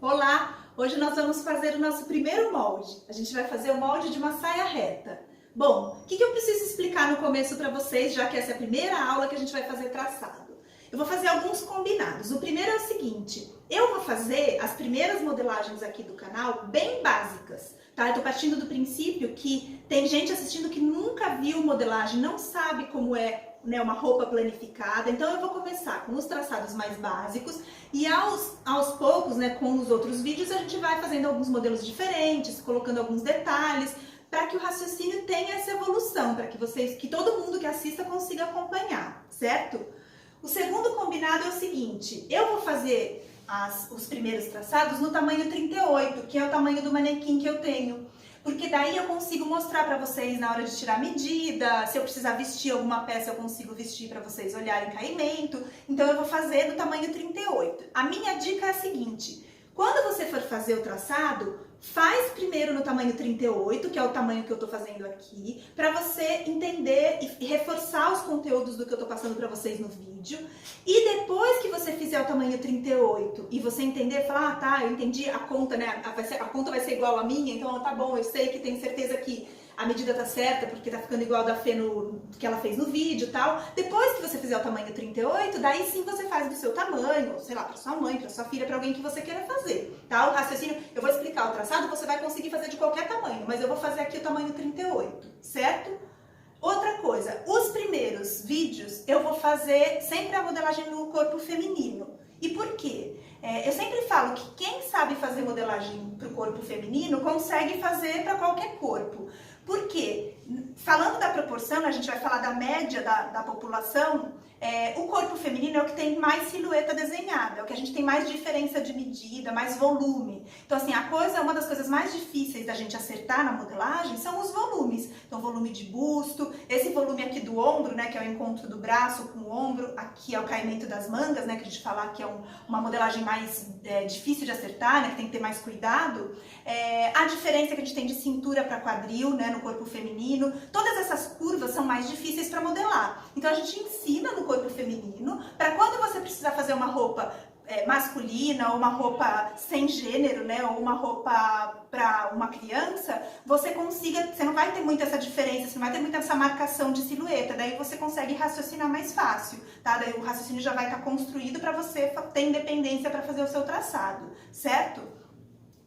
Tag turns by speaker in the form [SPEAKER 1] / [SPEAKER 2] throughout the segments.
[SPEAKER 1] Olá! Hoje nós vamos fazer o nosso primeiro molde. A gente vai fazer o molde de uma saia reta. Bom, o que eu preciso explicar no começo para vocês, já que essa é a primeira aula que a gente vai fazer traçado? Eu vou fazer alguns combinados. O primeiro é o seguinte, eu vou fazer as primeiras modelagens aqui do canal bem básicas, tá? Eu tô partindo do princípio que tem gente assistindo que nunca viu modelagem, não sabe como é, né, uma roupa planificada, então eu vou começar com os traçados mais básicos e aos poucos, né, com os outros vídeos, a gente vai fazendo alguns modelos diferentes, colocando alguns detalhes, para que o raciocínio tenha essa evolução, para que todo mundo que assista consiga acompanhar, certo? O segundo combinado é o seguinte, eu vou fazer os primeiros traçados no tamanho 38, que é o tamanho do manequim que eu tenho. Porque daí eu consigo mostrar para vocês na hora de tirar medida, se eu precisar vestir alguma peça eu consigo vestir para vocês olharem caimento. Então eu vou fazer do tamanho 38. A minha dica é a seguinte, quando você for fazer o traçado, faz primeiro no tamanho 38, que é o tamanho que eu tô fazendo aqui, para você entender e reforçar os conteúdos do que eu tô passando para vocês no vídeo. E depois que você fizer o tamanho 38 e você entender, falar, ah, tá, eu entendi a conta, né? A conta vai ser igual à minha, então tá bom, eu sei que tenho certeza que a medida tá certa, porque tá ficando igual da Fê que ela fez no vídeo e tal. Depois que você fizer o tamanho 38, daí sim você faz do seu tamanho, sei lá, pra sua mãe, pra sua filha, pra alguém que você queira fazer, tá? O raciocínio, eu vou explicar o traçado, você vai conseguir fazer de qualquer tamanho, mas eu vou fazer aqui o tamanho 38, certo? Outra coisa, os primeiros vídeos eu vou fazer sempre a modelagem no corpo feminino. E por quê? Eu sempre falo que quem sabe fazer modelagem para o corpo feminino consegue fazer para qualquer corpo. Por quê? Falando da proporção, a gente vai falar da média da população, o corpo feminino é o que tem mais silhueta desenhada, é o que a gente tem mais diferença de medida, mais volume. Então assim, uma das coisas mais difíceis da gente acertar na modelagem são os volumes. Então volume de busto, esse volume aqui do ombro, né, que é o encontro do braço com o ombro, aqui é o caimento das mangas, né, que a gente fala que é uma modelagem mais difícil de acertar, né, que tem que ter mais cuidado. A diferença que a gente tem de cintura para quadril, né, no corpo feminino, todas essas curvas são mais difíceis para modelar. Então a gente ensina no corpo feminino, para quando você precisar fazer uma roupa masculina, ou uma roupa sem gênero, né, ou uma roupa para uma criança, você não vai ter muito essa diferença, você não vai ter muita essa marcação de silhueta, daí você consegue raciocinar mais fácil, tá? Daí o raciocínio já vai estar construído para você ter independência para fazer o seu traçado, certo?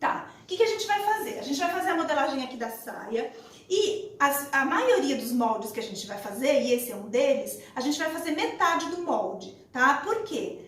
[SPEAKER 1] Tá, o que a gente vai fazer? A gente vai fazer a modelagem aqui da saia e a maioria dos moldes que a gente vai fazer, e esse é um deles, a gente vai fazer metade do molde, tá? Por quê?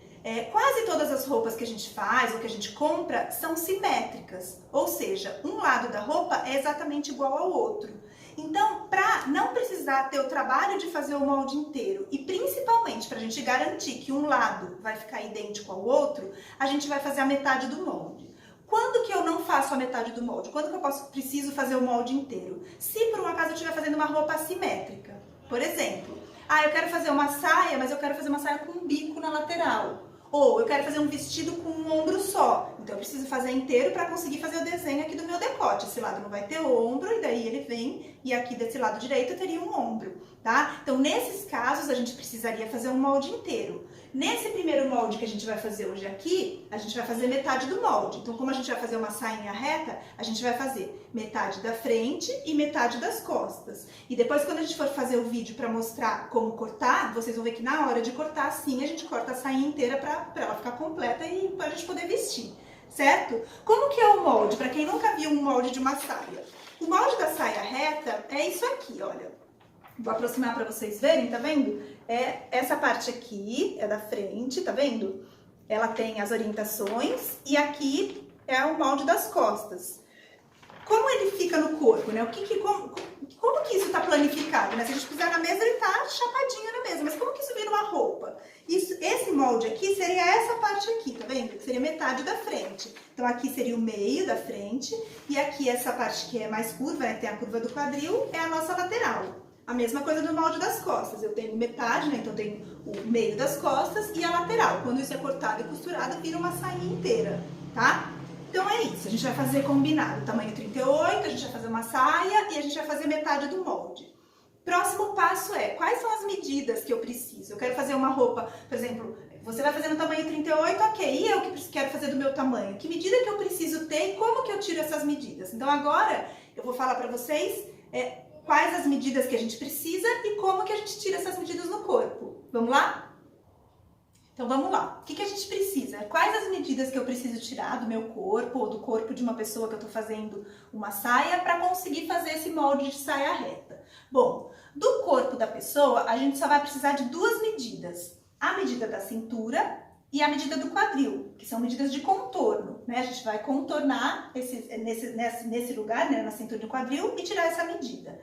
[SPEAKER 1] Quase todas as roupas que a gente faz ou que a gente compra são simétricas, ou seja, um lado da roupa é exatamente igual ao outro. Então, para não precisar ter o trabalho de fazer o molde inteiro e principalmente para a gente garantir que um lado vai ficar idêntico ao outro, a gente vai fazer a metade do molde. Quando que eu não faço a metade do molde? Quando que eu preciso fazer o molde inteiro? Se por um acaso eu estiver fazendo uma roupa assimétrica, por exemplo, eu quero fazer uma saia, mas eu quero fazer uma saia com um bico na lateral. Ou eu quero fazer um vestido com um ombro só, então eu preciso fazer inteiro para conseguir fazer o desenho aqui do meu decote. Esse lado não vai ter ombro e daí ele vem e aqui desse lado direito eu teria um ombro, tá? Então nesses casos a gente precisaria fazer um molde inteiro. Nesse primeiro molde que a gente vai fazer hoje aqui, a gente vai fazer metade do molde. Então como a gente vai fazer uma sainha reta, a gente vai fazer metade da frente e metade das costas. E depois quando a gente for fazer o vídeo para mostrar como cortar, vocês vão ver que na hora de cortar, sim, a gente corta a sainha inteira para ela ficar completa e para a gente poder vestir, certo? Como que é o molde? Para quem nunca viu um molde de uma saia. O molde da saia reta é isso aqui, olha. Vou aproximar para vocês verem, tá vendo? Essa parte aqui é da frente, tá vendo? Ela tem as orientações e aqui é o molde das costas. Como ele fica no corpo, né? Como que isso tá planificado, né? Se a gente pisar na mesa, ele tá chapadinho na mesa, mas como que isso vira uma roupa? Esse molde aqui seria essa parte aqui, tá vendo? Que seria metade da frente. Então aqui seria o meio da frente e aqui essa parte que é mais curva, né? Tem a curva do quadril, é a nossa lateral. A mesma coisa do molde das costas, eu tenho metade, né? Então eu tenho o meio das costas e a lateral. Quando isso é cortado e costurado, vira uma sainha inteira, tá? Então é isso, a gente vai fazer combinado, tamanho 38, a gente vai fazer uma saia e a gente vai fazer metade do molde. Próximo passo é, quais são as medidas que eu preciso? Eu quero fazer uma roupa, por exemplo, Você vai fazer no tamanho 38, ok. E eu que quero fazer do meu tamanho? Que medida que eu preciso ter e como que eu tiro essas medidas? Então agora eu vou falar para vocês quais as medidas que a gente precisa e como que a gente tira essas medidas no corpo. Vamos lá? Então vamos lá. O que a gente precisa? Quais as medidas que eu preciso tirar do meu corpo ou do corpo de uma pessoa que eu estou fazendo uma saia para conseguir fazer esse molde de saia reta? Bom, do corpo da pessoa a gente só vai precisar de duas medidas. A medida da cintura e a medida do quadril, que são medidas de contorno, né? A gente vai contornar nesse lugar, né, na cintura e no quadril, e tirar essa medida.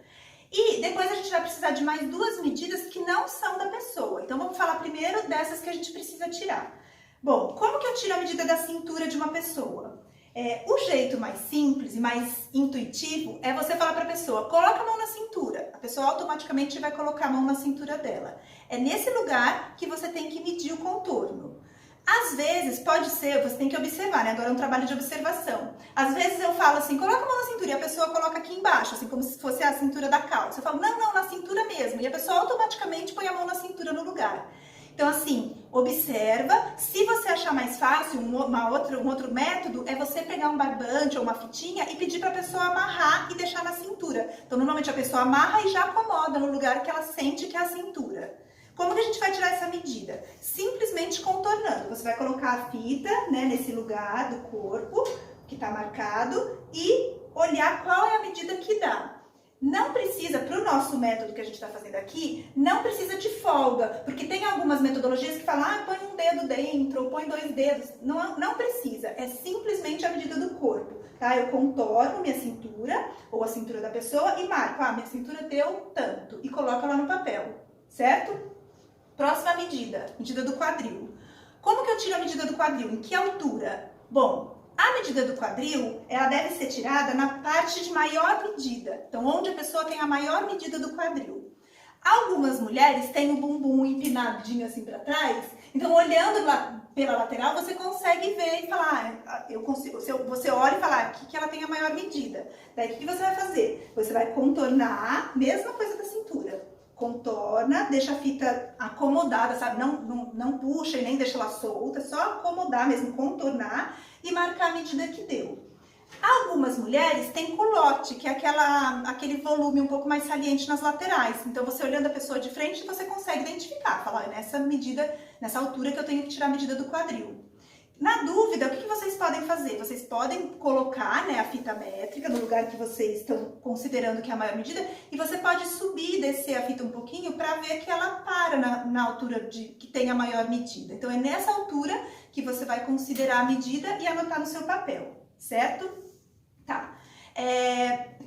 [SPEAKER 1] E depois a gente vai precisar de mais duas medidas que não são da pessoa. Então vamos falar primeiro dessas que a gente precisa tirar. Bom, como que eu tiro a medida da cintura de uma pessoa? O jeito mais simples e mais intuitivo é você falar para a pessoa, coloca a mão na cintura. A pessoa automaticamente vai colocar a mão na cintura dela. É nesse lugar que você tem que medir o contorno. Às vezes, pode ser, você tem que observar, né? Agora é um trabalho de observação. Às vezes eu falo assim, coloca a mão na cintura e a pessoa coloca aqui embaixo, assim como se fosse a cintura da calça. Eu falo, não, na cintura mesmo. E a pessoa automaticamente põe a mão na cintura no lugar. Então, assim, observa. Se você achar mais fácil, um outro método é você pegar um barbante ou uma fitinha e pedir para a pessoa amarrar e deixar na cintura. Então, normalmente a pessoa amarra e já acomoda no lugar que ela sente que é a cintura. Como que a gente vai tirar essa medida? Simplesmente contornando. Você vai colocar a fita, né, nesse lugar do corpo que está marcado e olhar qual é a medida que dá. Não precisa, para o nosso método que a gente está fazendo aqui, não precisa de folga, porque tem algumas metodologias que falam, põe um dedo dentro, ou põe dois dedos. Não precisa, é simplesmente a medida do corpo, tá? Eu contorno minha cintura, ou a cintura da pessoa, e marco, minha cintura deu tanto, e coloco lá no papel, certo? Próxima medida, medida do quadril. Como que eu tiro a medida do quadril? Em que altura? Bom, a medida do quadril, ela deve ser tirada na parte de maior medida. Então, onde a pessoa tem a maior medida do quadril. Algumas mulheres têm o bumbum empinadinho assim para trás. Então, olhando lá pela lateral, você consegue ver e falar, eu consigo. Você olha e fala, aqui que ela tem a maior medida. Daí, o que você vai fazer? Você vai contornar, mesma coisa da cintura. Contorna, deixa a fita acomodada, sabe? Não puxa e nem deixa ela solta, só acomodar mesmo, contornar e marcar a medida que deu. Algumas mulheres têm culote, que é aquele volume um pouco mais saliente nas laterais. Então, você olhando a pessoa de frente, você consegue identificar, falar, nessa medida, nessa altura que eu tenho que tirar a medida do quadril. Na dúvida, o que vocês podem fazer? Vocês podem colocar, né, a fita métrica no lugar que vocês estão considerando que é a maior medida e você pode subir e descer a fita um pouquinho para ver que ela para na altura que tem a maior medida. Então, é nessa altura que você vai considerar a medida e anotar no seu papel, certo? Tá.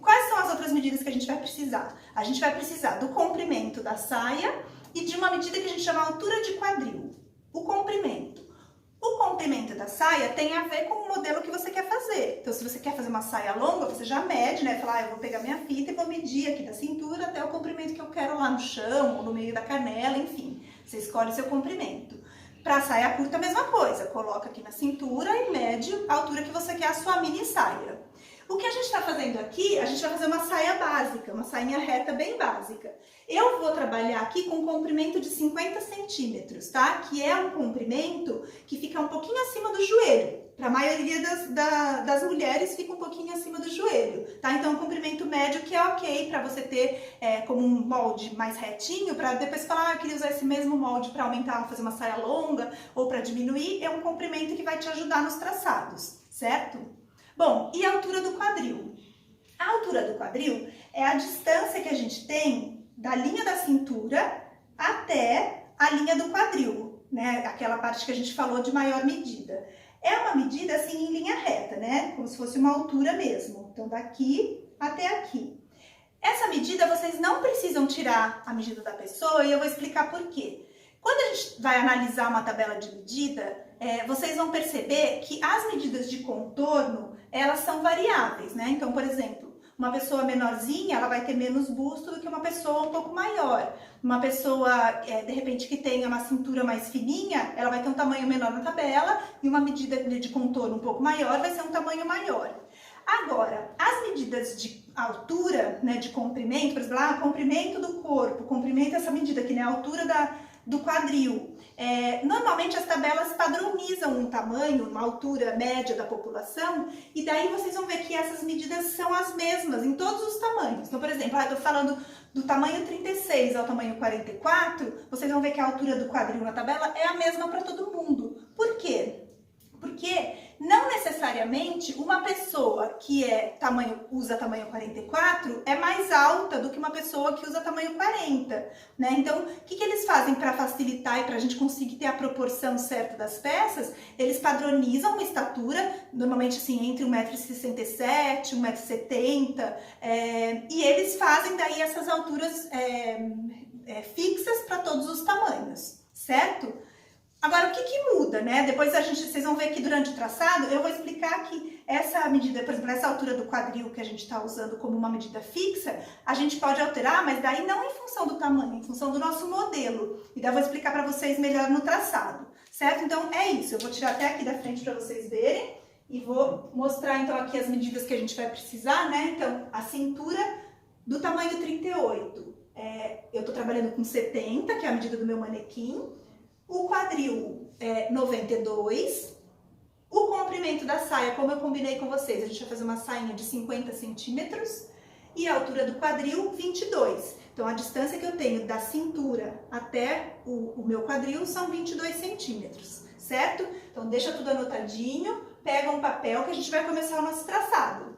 [SPEAKER 1] Quais são as outras medidas que a gente vai precisar? A gente vai precisar do comprimento da saia e de uma medida que a gente chama altura de quadril. O comprimento. O comprimento da saia tem a ver com o modelo que você quer fazer. Então, se você quer fazer uma saia longa, você já mede, né? Fala, eu vou pegar minha fita e vou medir aqui da cintura até o comprimento que eu quero lá no chão ou no meio da canela, enfim. Você escolhe o seu comprimento. Para saia curta, a mesma coisa. Coloca aqui na cintura e mede a altura que você quer a sua mini saia. O que a gente está fazendo aqui, a gente vai fazer uma saia básica, uma sainha reta bem básica. Eu vou trabalhar aqui com um comprimento de 50 centímetros, tá? Que é um comprimento que fica um pouquinho acima do joelho. Para a maioria das mulheres fica um pouquinho acima do joelho, tá? Então, um comprimento médio que é ok para você ter como um molde mais retinho, para depois falar, eu queria usar esse mesmo molde para aumentar, fazer uma saia longa ou para diminuir, é um comprimento que vai te ajudar nos traçados, certo? Bom, e a altura do quadril? A altura do quadril é a distância que a gente tem da linha da cintura até a linha do quadril, né? Aquela parte que a gente falou de maior medida. É uma medida assim em linha reta, né? Como se fosse uma altura mesmo. Então, daqui até aqui. Essa medida vocês não precisam tirar a medida da pessoa e eu vou explicar por quê. Quando a gente vai analisar uma tabela de medida, vocês vão perceber que as medidas de contorno, elas são variáveis, né? Então, por exemplo, uma pessoa menorzinha, ela vai ter menos busto do que uma pessoa um pouco maior. Uma pessoa, de repente, que tenha uma cintura mais fininha, ela vai ter um tamanho menor na tabela e uma medida de contorno um pouco maior vai ser um tamanho maior. Agora, as medidas de altura, né, de comprimento, por exemplo, comprimento do corpo, comprimento essa medida aqui, né, a altura do quadril. Normalmente as tabelas padronizam um tamanho, uma altura média da população, e daí vocês vão ver que essas medidas são as mesmas em todos os tamanhos. Então, por exemplo, eu estou falando do tamanho 36 ao tamanho 44, vocês vão ver que a altura do quadril na tabela é a mesma para todo mundo. Por quê? Porque não necessariamente uma pessoa que usa tamanho 44 é mais alta do que uma pessoa que usa tamanho 40, né? Então, o que eles fazem para facilitar e para a gente conseguir ter a proporção certa das peças? Eles padronizam uma estatura, normalmente assim, entre 1,67 m, 1,70 m, e eles fazem daí essas alturas fixas para todos os tamanhos, certo? Agora, o que muda, né? Depois vocês vão ver que durante o traçado eu vou explicar que essa medida, por exemplo, essa altura do quadril que a gente está usando como uma medida fixa, a gente pode alterar, mas daí não em função do tamanho, em função do nosso modelo. E daí eu vou explicar para vocês melhor no traçado, certo? Então é isso, eu vou tirar até aqui da frente para vocês verem e vou mostrar então aqui as medidas que a gente vai precisar, né? Então, a cintura do tamanho 38, eu estou trabalhando com 70, que é a medida do meu manequim. O quadril é 92, o comprimento da saia, como eu combinei com vocês, a gente vai fazer uma sainha de 50 centímetros e a altura do quadril 22. Então, a distância que eu tenho da cintura até o meu quadril são 22 centímetros, certo? Então, deixa tudo anotadinho, pega um papel que a gente vai começar o nosso traçado.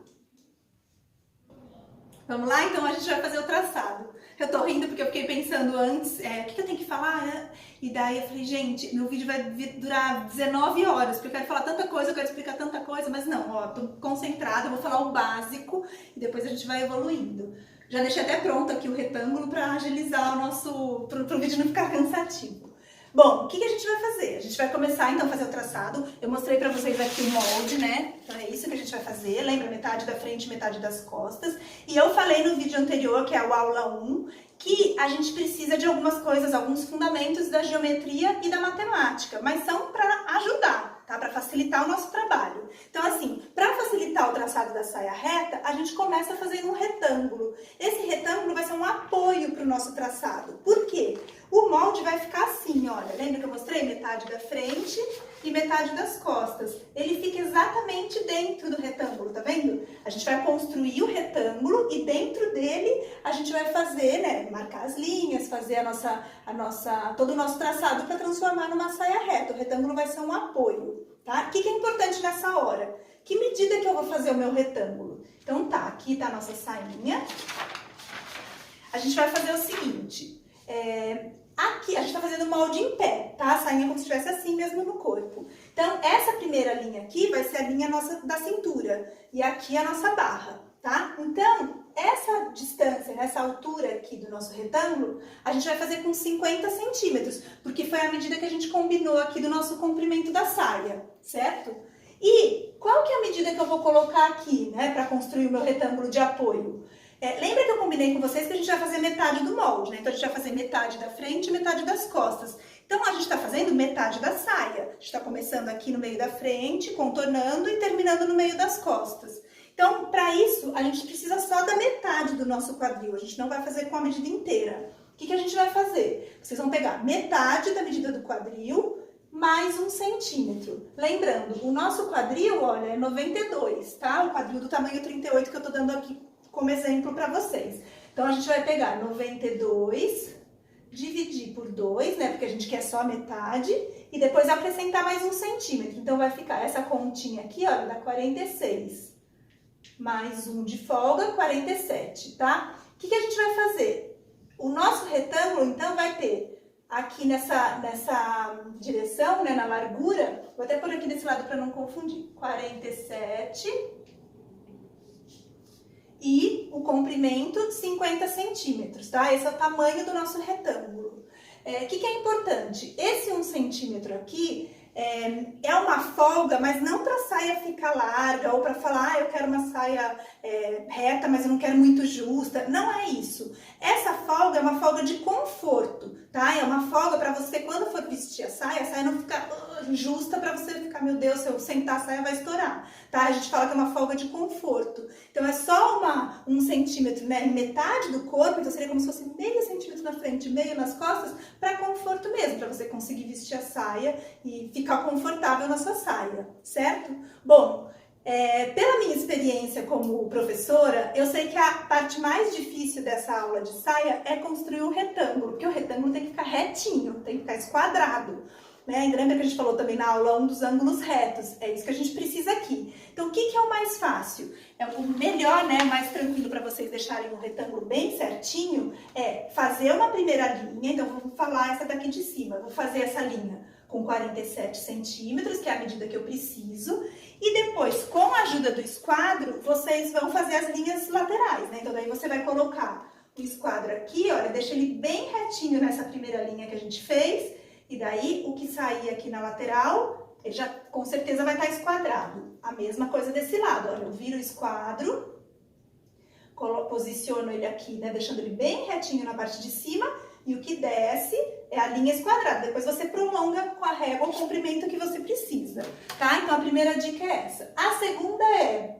[SPEAKER 1] Vamos lá? Então, a gente vai fazer o traçado. Eu tô rindo porque eu fiquei pensando antes, o que eu tenho que falar, né? E daí eu falei, gente, meu vídeo vai durar 19 horas, porque eu quero falar tanta coisa, eu quero explicar tanta coisa, mas não, ó, tô concentrada, eu vou falar o básico e depois a gente vai evoluindo. Já deixei até pronto aqui o retângulo para agilizar o nosso, pro vídeo não ficar cansativo. Bom, o que a gente vai fazer? A gente vai começar então a fazer o traçado. Eu mostrei pra vocês aqui o molde, né? Então é isso que a gente vai fazer. Lembra? Metade da frente, metade das costas. E eu falei no vídeo anterior, que é o aula 1, que a gente precisa de algumas coisas, alguns fundamentos da geometria e da matemática, mas são para ajudar, tá? Para facilitar o nosso trabalho. Então assim, para facilitar o traçado da saia reta, a gente começa fazendo um retângulo. Esse retângulo vai ser um apoio para o nosso traçado. Por quê? O molde vai ficar assim, olha, lembra que eu mostrei metade da frente e metade das costas? Ele fica exatamente dentro do retângulo, tá vendo? A gente vai construir o retângulo e dentro dele a gente vai fazer, né, marcar as linhas, fazer todo o nosso traçado para transformar numa saia reta. O retângulo vai ser um apoio, tá? O que é importante nessa hora? Que medida que eu vou fazer o meu retângulo? Então tá, aqui tá a nossa sainha. A gente vai fazer o seguinte... Aqui, a gente tá fazendo molde em pé, tá? A sainha como se estivesse assim mesmo no corpo. Então, essa primeira linha aqui vai ser a linha nossa da cintura. E aqui a nossa barra, tá? Então, essa distância, essa altura aqui do nosso retângulo, a gente vai fazer com 50 centímetros. Porque foi a medida que a gente combinou aqui do nosso comprimento da saia, certo? E qual que é a medida que eu vou colocar aqui, né? Pra construir o meu retângulo de apoio? Lembra que eu combinei com vocês que a gente vai fazer metade do molde, né? Então, a gente vai fazer metade da frente e metade das costas. Então, a gente está fazendo metade da saia. A gente está começando aqui no meio da frente, contornando e terminando no meio das costas. Então, para isso, a gente precisa só da metade do nosso quadril. A gente não vai fazer com a medida inteira. O que a gente vai fazer? Vocês vão pegar metade da medida do quadril, mais 1 centímetro. Lembrando, o nosso quadril, olha, é 92, tá? O quadril do tamanho 38 que eu tô dando aqui como exemplo para vocês. Então, a gente vai pegar 92, dividir por 2, né? Porque a gente quer só a metade. E depois acrescentar mais 1 centímetro. Então, vai ficar essa continha aqui, olha, dá 46. Mais 1 de folga, 47, tá? O que a gente vai fazer? O nosso retângulo, então, vai ter aqui nessa direção, né? Na largura, vou até pôr aqui desse lado para não confundir. 47... e o comprimento 50 centímetros, tá? Esse é o tamanho do nosso retângulo. O que é importante? Esse 1 centímetro aqui é uma folga, mas não para a saia ficar larga ou para falar, eu quero uma saia reta, mas eu não quero muito justa. Não é isso. Essa folga é uma folga de conforto, tá? É uma folga para você, quando for vestir a saia não ficar justa para você ficar, meu Deus, se eu sentar a saia vai estourar, tá? A gente fala que é uma folga de conforto. Então é só 1 centímetro, né, em metade do corpo, então seria como se fosse meio centímetro na frente, meio nas costas, para conforto mesmo, para você conseguir vestir a saia e ficar confortável na sua saia, certo? Bom, pela minha experiência como professora, eu sei que a parte mais difícil dessa aula de saia é construir um retângulo, porque o retângulo tem que ficar retinho, tem que ficar esquadrado. Né? Lembra que a gente falou também na aula 1 dos ângulos retos? É isso que a gente precisa aqui. Então, o que é o mais fácil? É o melhor, né, mais tranquilo para vocês deixarem um retângulo bem certinho, é fazer uma primeira linha. Então, vou falar essa daqui de cima. Vou fazer essa linha com 47 centímetros, que é a medida que eu preciso. E depois, com a ajuda do esquadro, vocês vão fazer as linhas laterais, né? Então, daí você vai colocar o esquadro aqui, olha, deixa ele bem retinho nessa primeira linha que a gente fez. E daí, o que sair aqui na lateral, ele já com certeza vai estar esquadrado. A mesma coisa desse lado, olha, eu viro o esquadro, posiciono ele aqui, né, deixando ele bem retinho na parte de cima, e o que desce é a linha esquadrada. Depois você prolonga com a régua o comprimento que você precisa, tá? Então, a primeira dica é essa. A segunda é...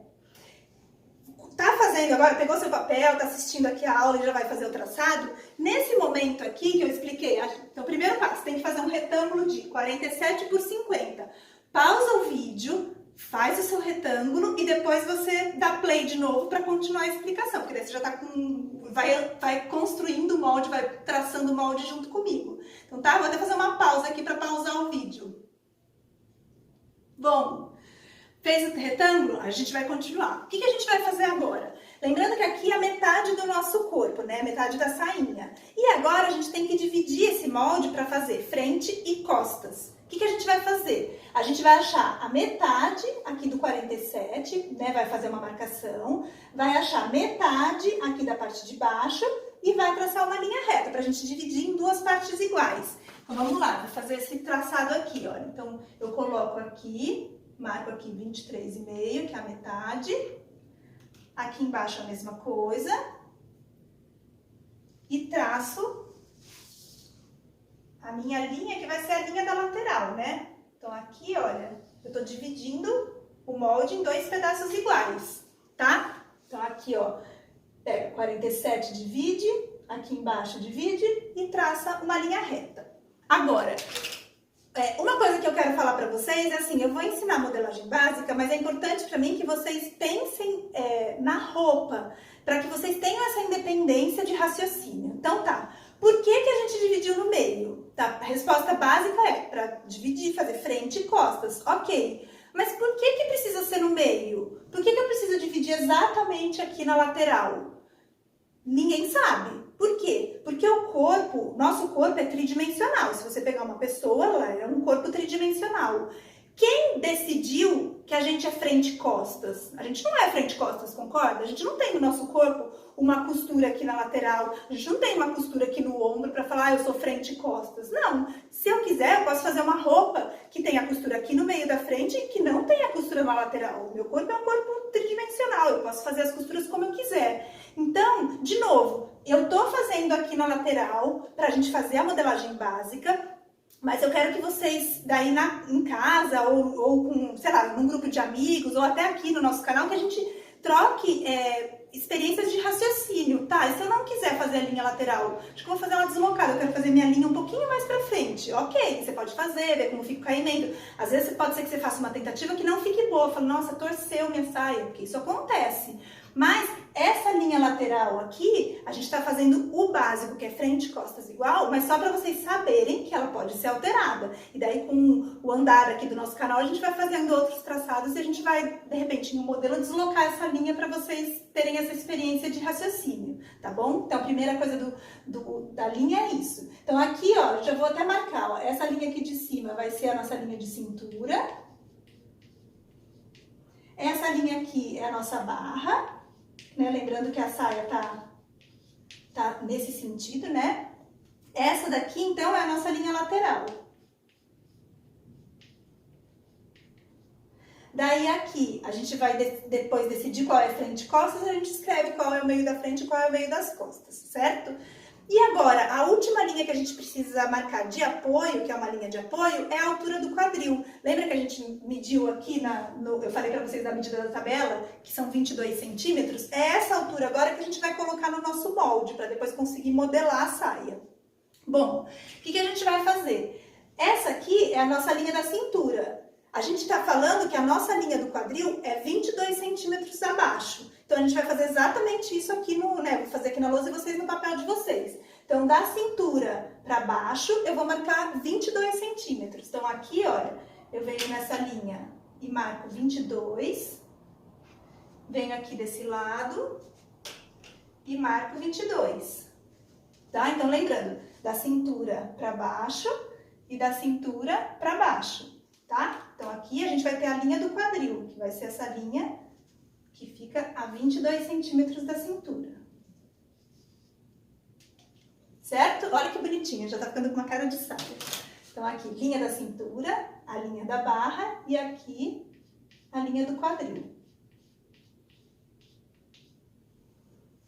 [SPEAKER 1] Tá fazendo agora, pegou seu papel, tá assistindo aqui a aula e já vai fazer o traçado? Nesse momento aqui que eu expliquei, então, primeiro passo, tem que fazer um retângulo de 47 por 50. Pausa o vídeo, faz o seu retângulo e depois você dá play de novo para continuar a explicação, porque daí você já tá vai construindo o molde, vai traçando o molde junto comigo. Então, tá? Vou até fazer uma pausa aqui para pausar o vídeo. Bom, fez o retângulo? A gente vai continuar. O que a gente vai fazer agora? Lembrando que aqui é a metade do nosso corpo, né? A metade da sainha. E agora a gente tem que dividir esse molde para fazer frente e costas. O que a gente vai fazer? A gente vai achar a metade aqui do 47, né? Vai fazer uma marcação. Vai achar metade aqui da parte de baixo e vai traçar uma linha reta para a gente dividir em 2 partes iguais. Então vamos lá, vou fazer esse traçado aqui, olha. Então eu coloco aqui... Marco aqui 23,5, que é a metade. Aqui embaixo a mesma coisa. E traço a minha linha, que vai ser a linha da lateral, né? Então, aqui, olha, eu tô dividindo o molde em 2 pedaços iguais, tá? Então, aqui, ó, pega 47, divide, aqui embaixo divide e traça uma linha reta. Agora... uma coisa que eu quero falar para vocês é assim, eu vou ensinar modelagem básica, mas é importante para mim que vocês pensem na roupa, para que vocês tenham essa independência de raciocínio. Então tá, por que a gente dividiu no meio? Tá, a resposta básica é para dividir, fazer frente e costas, ok. Mas por que precisa ser no meio? Por que eu preciso dividir exatamente aqui na lateral? Ninguém sabe. Por quê? Porque nosso corpo é tridimensional. Se você pegar uma pessoa, ela é um corpo tridimensional. Quem decidiu que a gente é frente e costas? A gente não é frente e costas, concorda? A gente não tem no nosso corpo uma costura aqui na lateral, a gente não tem uma costura aqui no ombro para falar, eu sou frente e costas. Não. Se eu quiser, eu posso fazer uma roupa que tenha a costura aqui no meio da frente e que não tenha a costura na lateral. O meu corpo é um corpo tridimensional, eu posso fazer as costuras como eu quiser. Então, de novo, eu tô fazendo aqui na lateral pra gente fazer a modelagem básica, mas eu quero que vocês, daí em casa, ou com, sei lá, num grupo de amigos, ou até aqui no nosso canal, que a gente troque experiências de raciocínio, tá? E se eu não quiser fazer a linha lateral, acho que eu vou fazer ela deslocada, eu quero fazer minha linha um pouquinho mais pra frente, ok, você pode fazer, ver como fica o caimento. Às vezes pode ser que você faça uma tentativa que não fique boa, fala, nossa, torceu minha saia, porque isso acontece. Mas essa linha lateral aqui, a gente está fazendo o básico, que é frente e costas igual, mas só para vocês saberem que ela pode ser alterada. E daí, com o andar aqui do nosso canal, a gente vai fazendo outros traçados e a gente vai, de repente, no modelo, deslocar essa linha para vocês terem essa experiência de raciocínio, tá bom? Então, a primeira coisa da linha é isso. Então, aqui, ó, já vou até marcar, ó, essa linha aqui de cima vai ser a nossa linha de cintura. Essa linha aqui é a nossa barra. Né? Lembrando que a saia tá nesse sentido, né? Essa daqui, então, é a nossa linha lateral. Daí aqui, a gente vai depois decidir qual é frente e costas, a gente escreve qual é o meio da frente e qual é o meio das costas, certo? E agora, a última linha que a gente precisa marcar de apoio, que é uma linha de apoio, é a altura do quadril. Lembra que a gente mediu aqui, eu falei para vocês da medida da tabela, que são 22 centímetros? É essa altura agora que a gente vai colocar no nosso molde, para depois conseguir modelar a saia. Bom, o que a gente vai fazer? Essa aqui é a nossa linha da cintura. A gente está falando que a nossa linha do quadril é 22 centímetros abaixo. Então, a gente vai fazer exatamente isso aqui vou fazer aqui na lousa e vocês no papel de vocês. Então, da cintura para baixo, eu vou marcar 22 centímetros. Então, aqui, olha, eu venho nessa linha e marco 22. Venho aqui desse lado e marco 22. Tá? Então, lembrando, da cintura para baixo e da cintura para baixo, tá? Então, aqui a gente vai ter a linha do quadril, que vai ser essa linha que fica a 22 centímetros da cintura. Certo? Olha que bonitinho, já tá ficando com uma cara de saia. Então, aqui, linha da cintura, a linha da barra e aqui a linha do quadril.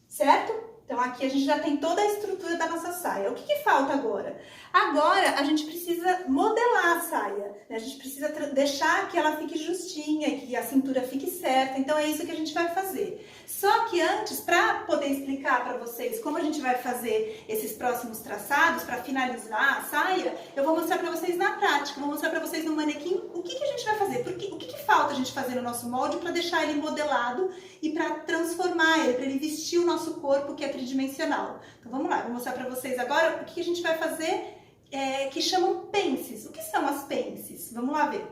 [SPEAKER 1] Certo? Então, aqui a gente já tem toda a estrutura da nossa saia. O que falta agora? Agora, a gente precisa modelar a saia, né? A gente precisa deixar que ela fique justinha, que a cintura fique certa. Então, é isso que a gente vai fazer. Só que antes, para poder explicar para vocês como a gente vai fazer esses próximos traçados, para finalizar a saia, eu vou mostrar para vocês na prática. Vou mostrar para vocês no manequim o que a gente vai fazer. O que falta a gente fazer no nosso molde para deixar ele modelado e para transformar ele, para ele vestir o nosso corpo, que é tridimensional. Então, vamos lá. Vou mostrar para vocês agora o que a gente vai fazer, que chamam pences. O que são as pences? Vamos lá ver.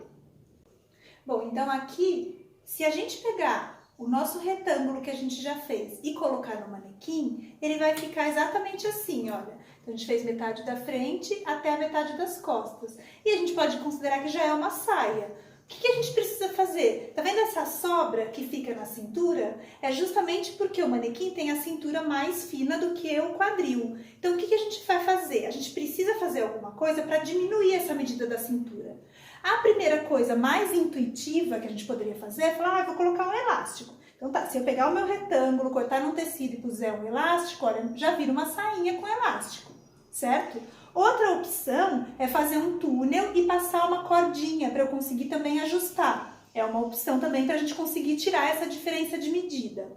[SPEAKER 1] Bom, então aqui, se a gente pegar o nosso retângulo que a gente já fez e colocar no manequim, ele vai ficar exatamente assim, olha. Então, a gente fez metade da frente até a metade das costas. E a gente pode considerar que já é uma saia. O que a gente precisa fazer? Tá vendo essa sobra que fica na cintura? É justamente porque o manequim tem a cintura mais fina do que o quadril. Então, o que a gente vai fazer? A gente precisa fazer alguma coisa para diminuir essa medida da cintura. A primeira coisa mais intuitiva que a gente poderia fazer é falar, vou colocar um elástico. Então tá, se eu pegar o meu retângulo, cortar num tecido e puser um elástico, olha, já vira uma sainha com elástico, certo? Outra opção é fazer um túnel e passar uma cordinha para eu conseguir também ajustar. É uma opção também para a gente conseguir tirar essa diferença de medida.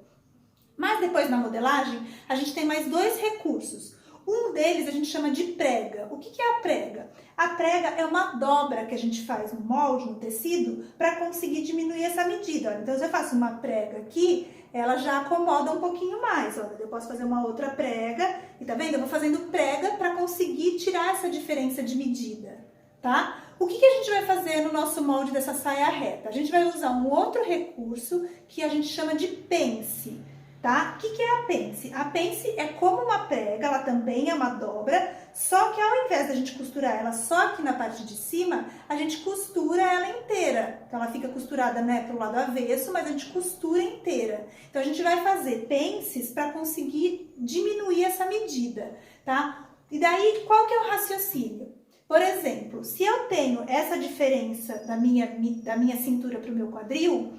[SPEAKER 1] Mas depois na modelagem, a gente tem mais dois recursos. Um deles a gente chama de prega. O que é a prega? A prega é uma dobra que a gente faz no molde, no tecido, para conseguir diminuir essa medida. Então, se eu faço uma prega aqui, ela já acomoda um pouquinho mais. Olha, eu posso fazer uma outra prega, e tá vendo? Eu vou fazendo prega para conseguir tirar essa diferença de medida, tá? O que a gente vai fazer no nosso molde dessa saia reta? A gente vai usar um outro recurso que a gente chama de pence. Tá? O que é a pence? A pence é como uma prega, ela também é uma dobra, só que ao invés da gente costurar ela só aqui na parte de cima, a gente costura ela inteira. Então, ela fica costurada, né, pro lado avesso, mas a gente costura inteira. Então, a gente vai fazer pences para conseguir diminuir essa medida, tá? E daí, qual que é o raciocínio? Por exemplo, se eu tenho essa diferença da minha cintura para o meu quadril,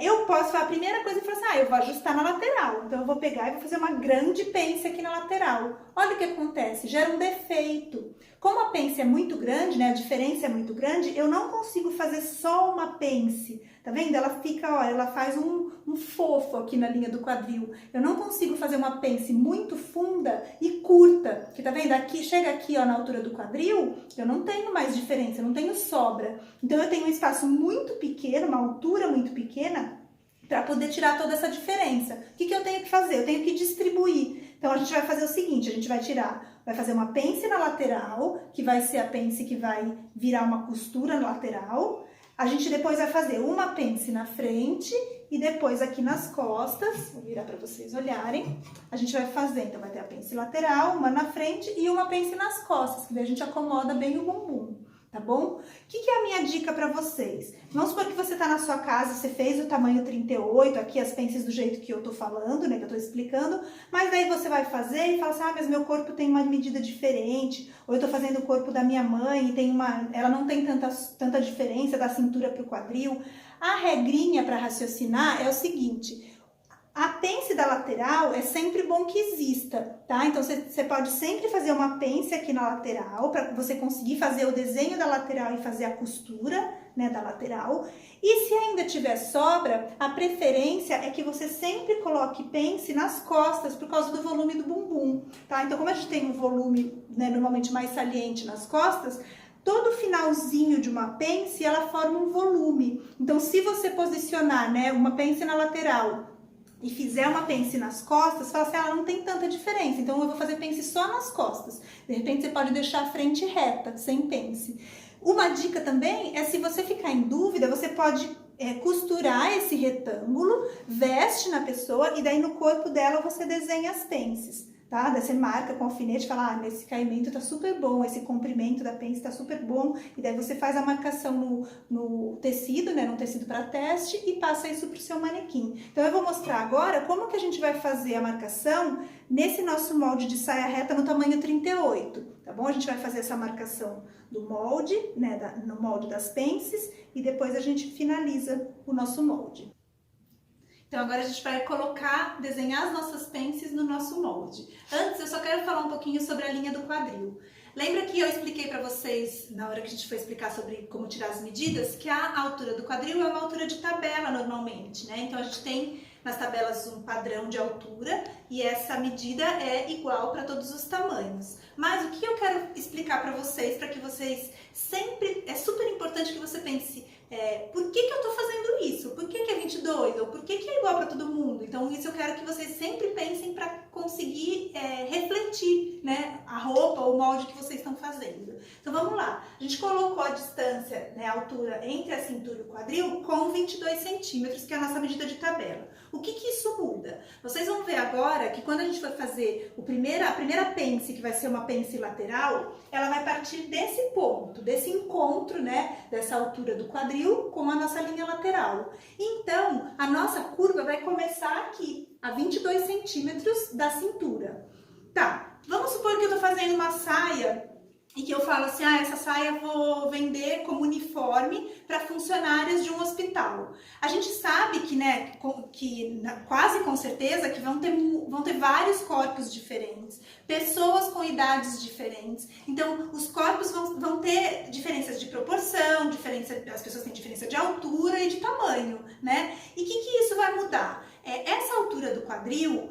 [SPEAKER 1] eu posso, a primeira coisa, falar assim, eu vou ajustar na lateral. Então, eu vou pegar e vou fazer uma grande pence aqui na lateral. Olha o que acontece, gera um defeito. Como a pence é muito grande, né, a diferença é muito grande, eu não consigo fazer só uma pence. Tá vendo? Ela fica, ó, ela faz um fofo aqui na linha do quadril. Eu não consigo fazer uma pence muito funda e curta. Que tá vendo? Aqui, chega aqui, ó, na altura do quadril, eu não tenho mais diferença, eu não tenho sobra. Então, eu tenho um espaço muito pequeno, uma altura muito pequena, para poder tirar toda essa diferença. O que eu tenho que fazer? Eu tenho que distribuir. Então, a gente vai fazer o seguinte, a gente vai fazer uma pence na lateral, que vai ser a pence que vai virar uma costura na lateral. A gente depois vai fazer uma pence na frente e depois aqui nas costas, vou virar para vocês olharem, a gente vai fazer, então vai ter a pence lateral, uma na frente e uma pence nas costas, que daí a gente acomoda bem o bumbum, tá bom? O que é a minha dica para vocês? Vamos supor que você tá na sua casa, você fez o tamanho 38, aqui as pences do jeito que eu tô falando, né, que eu tô explicando, mas daí você vai fazer e fala assim, ah, mas meu corpo tem uma medida diferente, ou eu tô fazendo o corpo da minha mãe e ela não tem tanta diferença da cintura pro quadril. A regrinha para raciocinar é o seguinte: a pence da lateral é sempre bom que exista, tá? Então, você pode sempre fazer uma pence aqui na lateral, para você conseguir fazer o desenho da lateral e fazer a costura, né, da lateral. E se ainda tiver sobra, a preferência é que você sempre coloque pence nas costas, por causa do volume do bumbum, tá? Então, como a gente tem um volume, né, normalmente mais saliente nas costas, todo finalzinho de uma pence, ela forma um volume. Então, se você posicionar, né, uma pence na lateral e fizer uma pence nas costas, fala assim, ela não tem tanta diferença, então eu vou fazer pence só nas costas. De repente você pode deixar a frente reta, sem pence. Uma dica também é, se você ficar em dúvida, você pode costurar esse retângulo, veste na pessoa e daí no corpo dela você desenha as pences. Tá? Daí você marca com alfinete e fala, ah, nesse caimento tá super bom, esse comprimento da pence tá super bom, e daí você faz a marcação no tecido, né, num tecido para teste, e passa isso pro seu manequim. Então eu vou mostrar agora como que a gente vai fazer a marcação nesse nosso molde de saia reta no tamanho 38, tá bom? A gente vai fazer essa marcação do molde, né, no molde das pences, e depois a gente finaliza o nosso molde. Então agora a gente vai desenhar as nossas pences no nosso molde. Antes eu só quero falar um pouquinho sobre a linha do quadril. Lembra que eu expliquei para vocês, na hora que a gente foi explicar sobre como tirar as medidas, que a altura do quadril é uma altura de tabela normalmente, né? Então a gente tem nas tabelas um padrão de altura e essa medida é igual para todos os tamanhos. Mas o que eu quero explicar para vocês, para que vocês sempre, é super importante que você pense, por que eu estou fazendo isso? Por que é 22? Ou por que é igual para todo mundo? Então isso eu quero que vocês sempre pensem para conseguir refletir, né, a roupa ou o molde que vocês estão fazendo. Então vamos lá, a gente colocou a distância, né, a altura entre a cintura e o quadril com 22 centímetros, que é a nossa medida de tabela. O que isso muda? Vocês vão ver agora que quando a gente for fazer a primeira pence, que vai ser uma pence lateral, ela vai partir desse ponto, desse encontro, né, dessa altura do quadril com a nossa linha lateral. Então, a nossa curva vai começar aqui, a 22 centímetros da cintura. Tá, vamos supor que eu tô fazendo uma saia e que eu falo assim, ah, essa saia eu vou vender como uniforme para funcionárias de um hospital. A gente sabe que, né, quase com certeza que vão ter vários corpos diferentes, pessoas com idades diferentes. Então, os corpos vão ter diferenças de proporção, as pessoas têm diferença de altura e de tamanho, né? E o que isso vai mudar? Essa altura do quadril,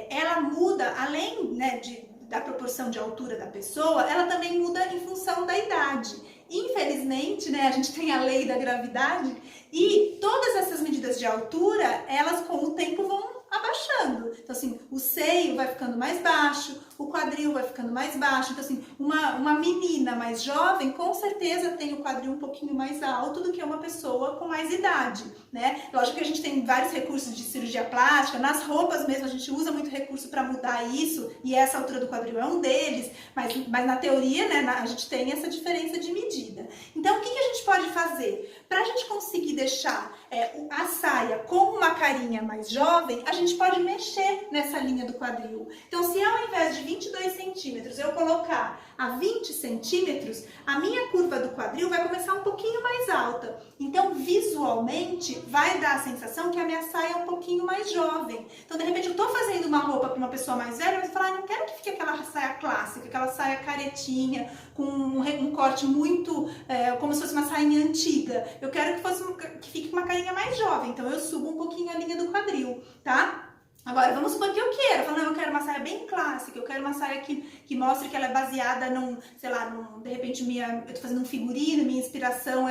[SPEAKER 1] ela muda, além, né, da proporção de altura da pessoa, ela também muda em função da idade. Infelizmente, né, a gente tem a lei da gravidade e todas essas medidas de altura, elas com o tempo vão abaixando. Então, assim, o seio vai ficando mais baixo, o quadril vai ficando mais baixo. Então, assim, uma menina mais jovem, com certeza tem o quadril um pouquinho mais alto do que uma pessoa com mais idade, né? Lógico que a gente tem vários recursos de cirurgia plástica, nas roupas mesmo a gente usa muito recurso para mudar isso, e essa altura do quadril é um deles, mas na teoria, né, a gente tem essa diferença de medida. Então, o que a gente pode fazer? Para a gente conseguir deixar a saia com uma carinha mais jovem, a gente pode mexer nessa linha do quadril. Então, se ao invés de 22 centímetros eu colocar a 20 centímetros, a minha curva do quadril vai começar um pouquinho mais alta. Então, visualmente, vai dar a sensação que a minha saia é um pouquinho mais jovem. Então, de repente, eu tô fazendo uma roupa para uma pessoa mais velha, mas eu falo, não quero que fique aquela saia clássica, aquela saia caretinha, com um corte muito, como se fosse uma sainha antiga. Eu quero que fique com uma carinha mais jovem. Então, eu subo um pouquinho a linha do quadril, tá? Agora, vamos supor que eu queira. Eu falo, não, eu quero uma saia bem clássica, eu quero uma saia que mostre que ela é baseada de repente, eu tô fazendo um figurino, minha inspiração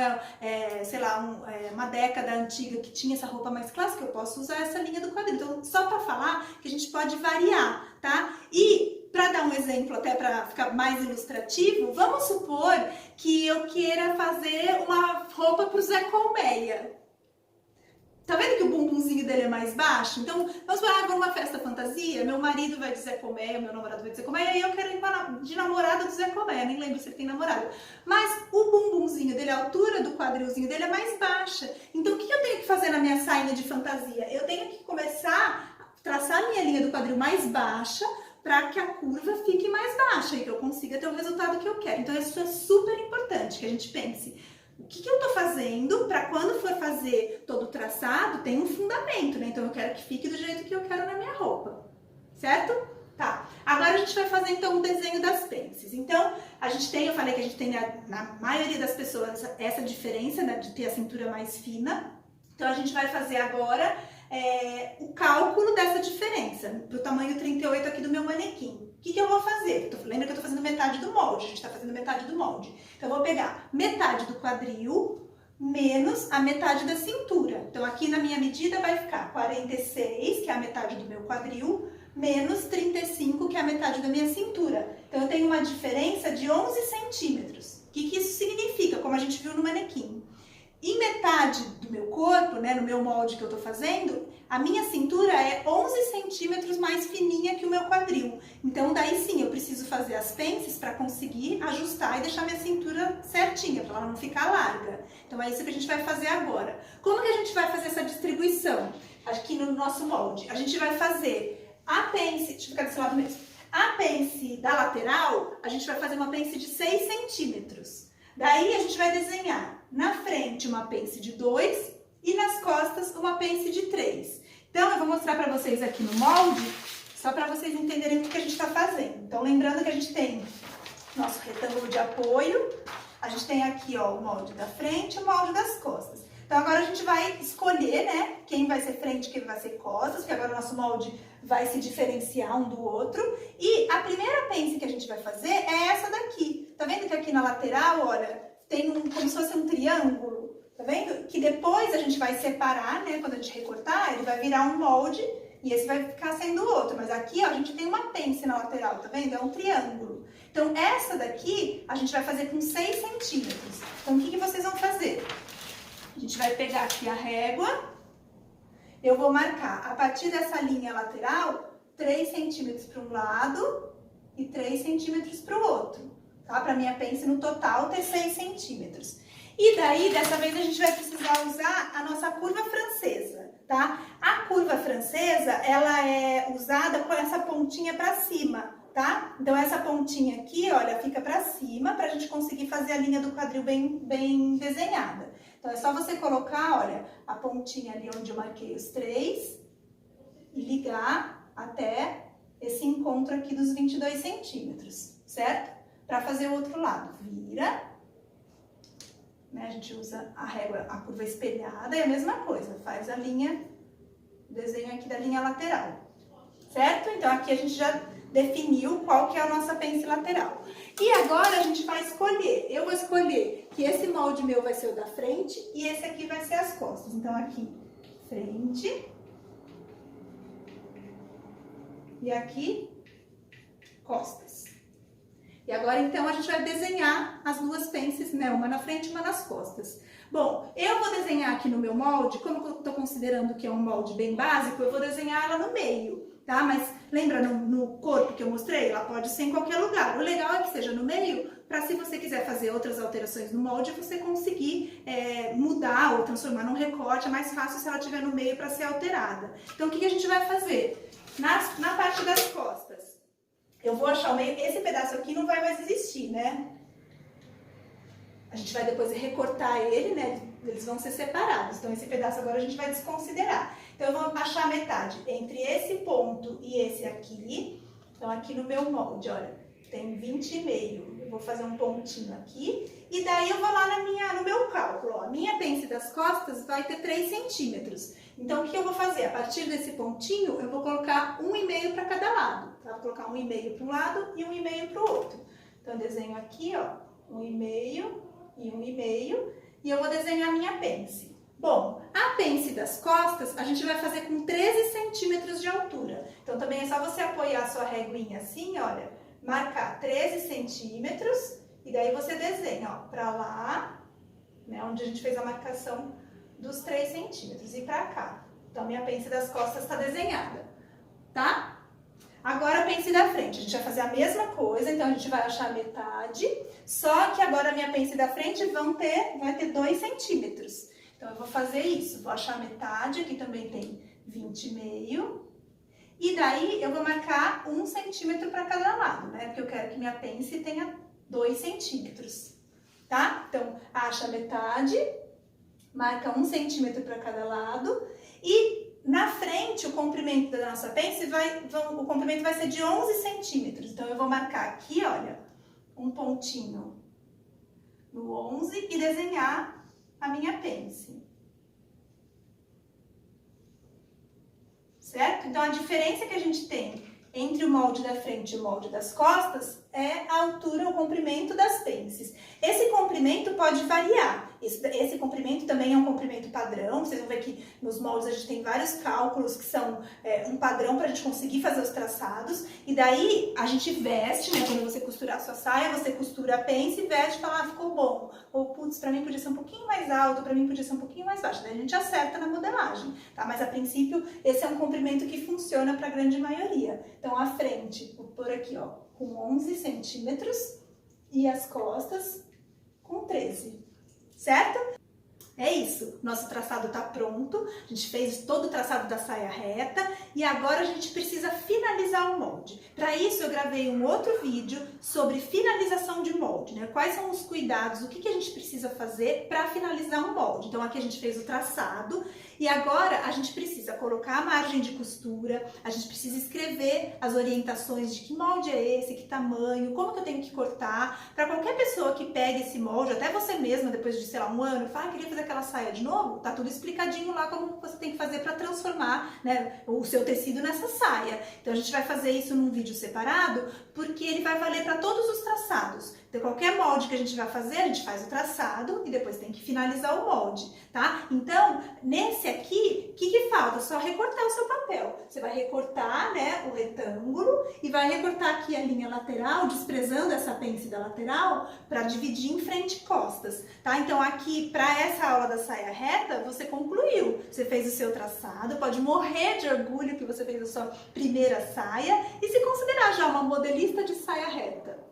[SPEAKER 1] uma década antiga que tinha essa roupa mais clássica, eu posso usar essa linha do quadril. Então, só para falar que a gente pode variar, tá? E, para dar um exemplo, até para ficar mais ilustrativo, vamos supor que eu queira fazer uma roupa para o Zé Colmeia. Tá vendo que o bumbumzinho dele é mais baixo? Então, vamos para numa festa fantasia, meu marido vai dizer como é, meu namorado vai dizer como é, e aí eu quero ir de namorada dizer como é, nem lembro se ele tem namorado. Mas o bumbumzinho dele, a altura do quadrilzinho dele é mais baixa. Então, o que eu tenho que fazer na minha sainha de fantasia? Eu tenho que começar a traçar a minha linha do quadril mais baixa, para que a curva fique mais baixa e que eu consiga ter o resultado que eu quero. Então, isso é super importante, que a gente pense. O que eu tô fazendo para quando for fazer todo o traçado, tem um fundamento, né? Então eu quero que fique do jeito que eu quero na minha roupa, certo? Tá. Agora a gente vai fazer então o desenho das pences. Então, eu falei que a gente tem na maioria das pessoas essa diferença, né, de ter a cintura mais fina. Então a gente vai fazer agora o cálculo dessa diferença, para o tamanho 38 aqui do meu manequim. O que eu vou fazer? Lembra que eu estou fazendo metade do molde, a gente está fazendo metade do molde. Então eu vou pegar metade do quadril menos a metade da cintura. Então aqui na minha medida vai ficar 46, que é a metade do meu quadril, menos 35, que é a metade da minha cintura. Então eu tenho uma diferença de 11 centímetros. O que isso significa, como a gente viu no manequim? Em metade do meu corpo, né, no meu molde que eu tô fazendo, a minha cintura é 11 centímetros mais fininha que o meu quadril. Então, daí sim, eu preciso fazer as pences para conseguir ajustar e deixar minha cintura certinha, para ela não ficar larga. Então, é isso que a gente vai fazer agora. Como que a gente vai fazer essa distribuição aqui no nosso molde? A gente vai fazer a pence, deixa eu ficar desse lado mesmo. A pence da lateral, a gente vai fazer uma pence de 6 centímetros. Daí, a gente vai desenhar na frente uma pence de 2 e nas costas uma pence de 3. Então, eu vou mostrar para vocês aqui no molde, só para vocês entenderem o que a gente está fazendo. Então, lembrando que a gente tem nosso retângulo de apoio, a gente tem aqui ó, o molde da frente e o molde das costas. Então, agora a gente vai escolher, né, quem vai ser frente e quem vai ser costas, porque agora o nosso molde vai se diferenciar um do outro. E a primeira pence que a gente vai fazer é essa daqui. Tá vendo que aqui na lateral, olha, tem como se fosse um triângulo, tá vendo? Que depois a gente vai separar, né? Quando a gente recortar, ele vai virar um molde e esse vai ficar sendo o outro. Mas aqui, ó, a gente tem uma pence na lateral, tá vendo? É um triângulo. Então, essa daqui a gente vai fazer com 6 centímetros. Então, o que vocês vão fazer? A gente vai pegar aqui a régua, eu vou marcar, a partir dessa linha lateral, 3 centímetros para um lado e 3 centímetros para o outro. Tá? Para minha pence no total ter 6 centímetros. E daí, dessa vez, a gente vai precisar usar a nossa curva francesa, tá? A curva francesa, ela é usada com essa pontinha para cima, tá? Então, essa pontinha aqui, olha, fica para cima, para a gente conseguir fazer a linha do quadril bem desenhada. Então, é só você colocar, olha, a pontinha ali onde eu marquei os 3 e ligar até esse encontro aqui dos 22 centímetros, certo? Para fazer o outro lado, vira, né? A gente usa a régua, a curva espelhada, é a mesma coisa, faz a linha, o desenho aqui da linha lateral, certo? Então, aqui a gente já definiu qual que é a nossa pence lateral. E agora a gente vai escolher, eu vou escolher que esse molde meu vai ser o da frente e esse aqui vai ser as costas. Então, aqui, frente, e aqui, costas. E agora, então, a gente vai desenhar as duas pences, né? Uma na frente e uma nas costas. Bom, eu vou desenhar aqui no meu molde, como eu estou considerando que é um molde bem básico, eu vou desenhar ela no meio, tá? Mas lembra no corpo que eu mostrei? Ela pode ser em qualquer lugar. O legal é que seja no meio, para se você quiser fazer outras alterações no molde, você conseguir mudar ou transformar num recorte. É mais fácil se ela estiver no meio para ser alterada. Então, o que a gente vai fazer? Na parte das costas, eu vou achar o meio, esse pedaço aqui não vai mais existir, né? A gente vai depois recortar ele, né? Eles vão ser separados. Então, esse pedaço agora a gente vai desconsiderar. Então, eu vou achar a metade entre esse ponto e esse aqui. Então, aqui no meu molde, olha, tem 20,5. Eu vou fazer um pontinho aqui. E daí, eu vou lá no meu cálculo, ó. A minha pence das costas vai ter 3 centímetros. Então, o que eu vou fazer? A partir desse pontinho, eu vou colocar 1,5 para cada lado. Tá? Vou colocar 1,5 para um lado e 1,5 para o outro. Então, eu desenho aqui, ó, 1,5 e 1,5. E eu vou desenhar a minha pence. Bom, a pence das costas, a gente vai fazer com 13 centímetros de altura. Então, também é só você apoiar a sua reguinha assim, olha, marcar 13 centímetros. E daí, você desenha, ó, pra lá, né, onde a gente fez a marcação dos 3 centímetros e pra cá. Então, minha pence das costas tá desenhada, tá? Agora a pence da frente, a gente vai fazer a mesma coisa, então a gente vai achar a metade, só que agora a minha pence da frente vai ter 2 centímetros. Então eu vou fazer isso, vou achar a metade, aqui também tem 20,5, e daí eu vou marcar 1 centímetro para cada lado, né? Porque eu quero que minha pence tenha 2 centímetros, tá? Então acha a metade, marca 1 centímetro para cada lado, e na frente, o comprimento da nossa pence o comprimento vai ser de 11 centímetros. Então, eu vou marcar aqui, olha, um pontinho no 11 e desenhar a minha pence. Certo? Então, a diferença que a gente tem entre o molde da frente e o molde das costas é a altura, o comprimento das pences. Esse comprimento pode variar. Esse comprimento também é um comprimento padrão. Vocês vão ver que nos moldes a gente tem vários cálculos que são um padrão para a gente conseguir fazer os traçados. E daí a gente veste, né? Quando você costurar a sua saia, você costura a pence e veste e fala, ah, ficou bom. Ou, putz, para mim podia ser um pouquinho mais alto, para mim podia ser um pouquinho mais baixo. Daí a gente acerta na modelagem, tá? Mas a princípio, esse é um comprimento que funciona para a grande maioria. Então, a frente, vou pôr aqui, ó, com 11 centímetros e as costas com 13. Certo? É isso, nosso traçado está pronto, a gente fez todo o traçado da saia reta e agora a gente precisa finalizar o molde. Para isso eu gravei um outro vídeo sobre finalização de molde, né? Quais são os cuidados, o que a gente precisa fazer para finalizar um molde. Então aqui a gente fez o traçado e agora a gente precisa colocar a margem de costura, a gente precisa escrever as orientações de que molde é esse, que tamanho, como que eu tenho que cortar. Para qualquer pessoa que pegue esse molde, até você mesma depois de, sei lá, um ano, fala, queria fazer aquela saia de novo, tá tudo explicadinho lá como você tem que fazer para transformar, né, o seu tecido nessa saia. Então a gente vai fazer isso num vídeo separado, porque ele vai valer para todos os traçados. Então qualquer molde que a gente vai fazer, a gente faz o traçado e depois tem que finalizar o molde, tá? Então, nesse aqui, o que falta? Só recortar o seu papel. Você vai recortar, né, o retângulo e vai recortar aqui a linha lateral, desprezando essa pence da lateral, para dividir em frente e costas, tá? Então aqui, para essa aula da saia reta, você concluiu. Você fez o seu traçado, pode morrer de orgulho que você fez a sua primeira saia e se considerar já uma modelista de saia reta.